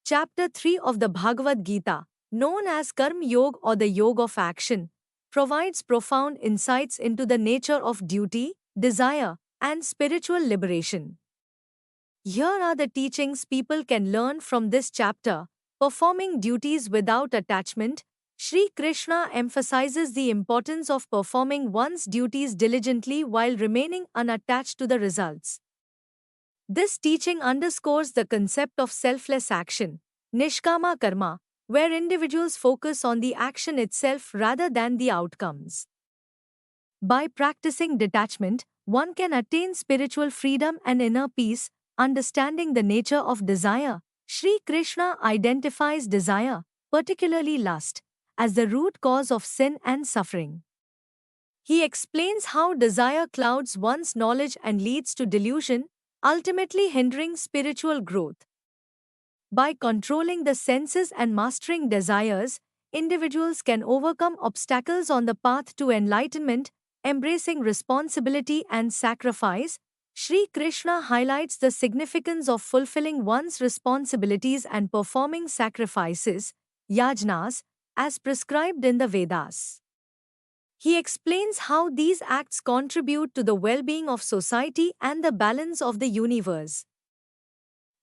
Chapter 3 of the Bhagavad Gita, known as Karma Yoga or the Yoga of Action, provides profound insights into the nature of duty, desire, and spiritual liberation. Here are the teachings people can learn from this chapter. Performing duties without attachment. Sri Krishna emphasizes the importance of performing one's duties diligently while remaining unattached to the results. This teaching underscores the concept of selfless action, Nishkama Karma, where individuals focus on the action itself rather than the outcomes. By practicing detachment, one can attain spiritual freedom and inner peace. Understanding the nature of desire, Sri Krishna identifies desire, particularly lust, as the root cause of sin and suffering. He explains how desire clouds one's knowledge and leads to delusion, ultimately hindering spiritual growth. By controlling the senses and mastering desires, individuals can overcome obstacles on the path to enlightenment. Embracing responsibility and sacrifice, Sri Krishna highlights the significance of fulfilling one's responsibilities and performing sacrifices, yajnas, as prescribed in the Vedas. He explains how these acts contribute to the well-being of society and the balance of the universe.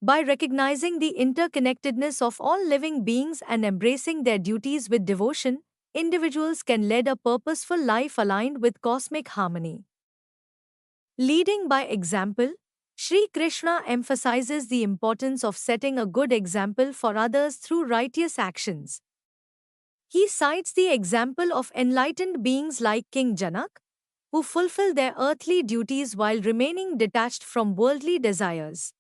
By recognizing the interconnectedness of all living beings and embracing their duties with devotion, individuals can lead a purposeful life aligned with cosmic harmony. Leading by example, Sri Krishna emphasizes the importance of setting a good example for others through righteous actions. He cites the example of enlightened beings like King Janak, who fulfill their earthly duties while remaining detached from worldly desires.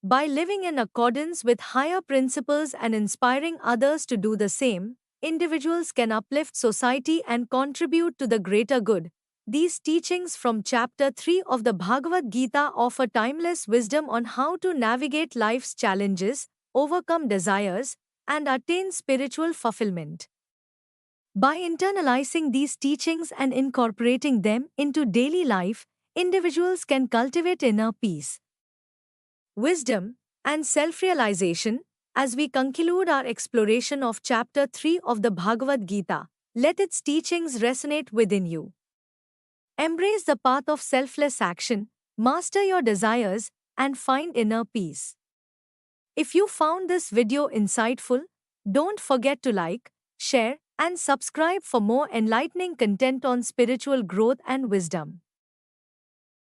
By living in accordance with higher principles and inspiring others to do the same, individuals can uplift society and contribute to the greater good. These teachings from Chapter 3 of the Bhagavad Gita offer timeless wisdom on how to navigate life's challenges, overcome desires, and attain spiritual fulfillment. By internalizing these teachings and incorporating them into daily life, individuals can cultivate inner peace, wisdom, and self-realization. As we conclude our exploration of Chapter 3 of the Bhagavad Gita, let its teachings resonate within you. Embrace the path of selfless action, master your desires, and find inner peace. If you found this video insightful, don't forget to like, share, and subscribe for more enlightening content on spiritual growth and wisdom.